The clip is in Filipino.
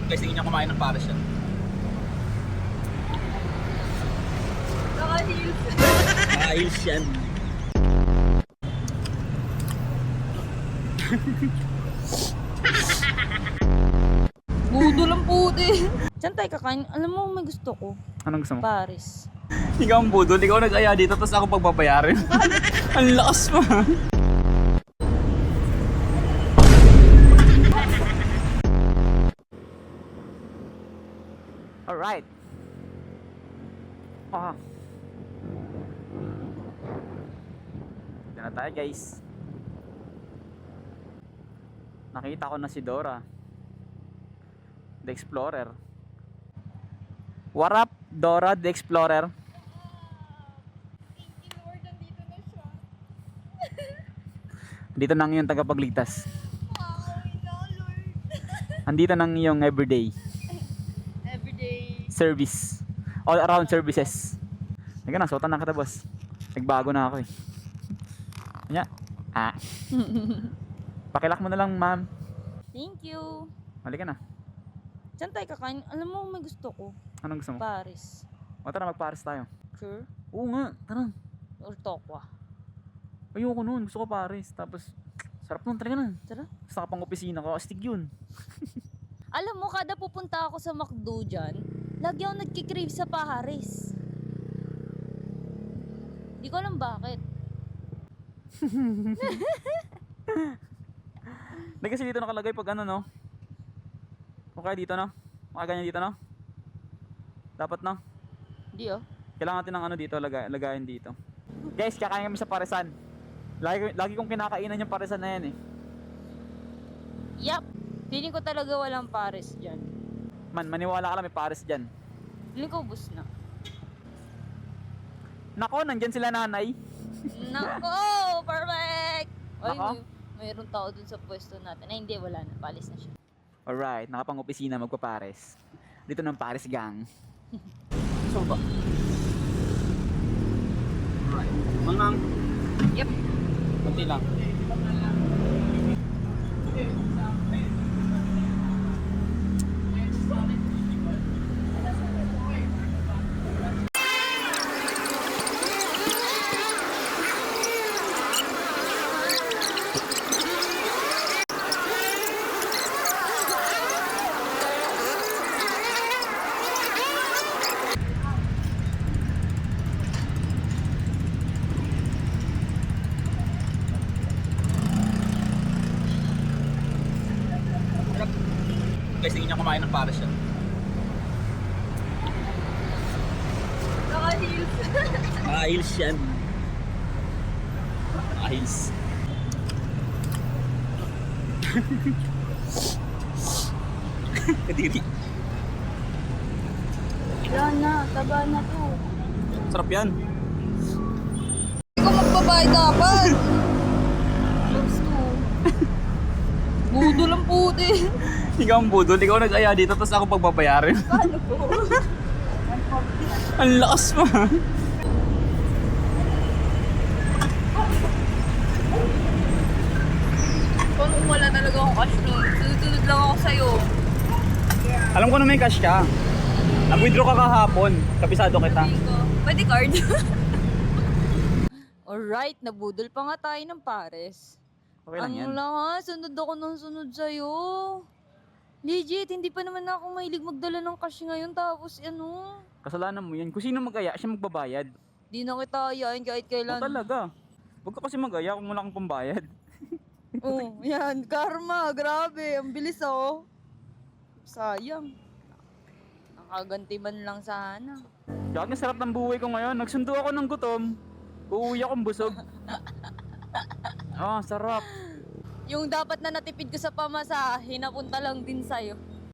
Guys, tingin niyo kumain ng pares yan. Naka-heels. Ayos yan. Budo lang puti. Saan tayo kakain? Alam mo, may gusto ko. Anong gusto mo? Paris. Ikaw ang budol, ikaw nag-aya dito, tapos ako pagbabayarin. Ang lakas mo. Alright. Diyan na tayo, guys. Nakita ko na si Dora, the Explorer. What up, Dora the Explorer? Dito nang yung tagapagligtas. Andito nang yung everyday service. All around services. Teka na, suotan na kita, boss. Nagbago na ako eh. Kanya. Pakilak mo na lang, ma'am. Thank you. Halika na. Saan tayo kakain? Alam mo, may gusto ko. Anong gusto mo? Paris. O tara, mag-Paris tayo. Sure? Oo nga, tara. Or Tokwa. Ayoko nun, gusto ko Paris. Tapos, sarap nun talaga na. Tara. Sa kapang opisina ko, astig yun. Alam mo, kada pupunta ako sa McDo dyan, lagi ako nagkikrave sa Paris. Di ko alam bakit. Hindi kasi dito nakalagay pag ano, no? Kung kaya dito, no? Kung kaya ganyan dito, no? Dapat, no? Di oh. Kailangan natin ng ano dito, lagayin dito. Guys, kakain kami sa Parisan. Lagi kong kinakainan yung Parisan na yan eh. Yup. Feeling ko talaga walang Paris dyan. Man, maniwala ka lang, may Paris dyan. Feeling ko ubus na. Nako, nandyan sila nanay. Nako! Perfect! Ay, Nako. mayroong tao dun sa pwesto natin. Ay, hindi, wala na. Palis na siya. Alright, nakapang-opisina, magpa-Paris. Dito ng Paris gang. So ba? Alright. Mangang. Yep. Kunti lang. Guys, tingin niyo kumain ng pares yan. Naka-heels. Ayos yan. Ayos. Kadiri. Yan na, taba na to. Sarap yan. Hindi ko magbabayad dapat. Close to. Budo lang puti. Ikaw ang budol, ikaw nag-aya dito, tapos ako pagbabayarin. Paano po? Ang lakas mo. Kung wala talaga akong cash nun, sunod lang ako sa'yo. Alam ko na may cash ka. Nag-withdraw ka kahapon. Kabisado kita. Pwede card? Alright, nabudol pa nga tayo ng pares. Okay lang yan. Ano lang ha, sunod ako ng sunod sa'yo. Legit, hindi pa naman ako mahilig magdala ng cash ngayon tapos ano. Kasalanan mo yan. Kung sino mag-aya, siya magbabayad. Di na kita ayain kahit kailan. O talaga. Huwag ka kasi mag-aya kung wala kang pambayad. Oh, yan, karma, grabe, ang bilis oh. Sayang. Nakaganti man lang sana. Kaya ang sarap ng buhay ko ngayon. Nagsundo ako ng gutom. Uuwi akong busog. Sarap. Yung dapat na natipid ko sa pamasahe, napunta lang din sa'yo.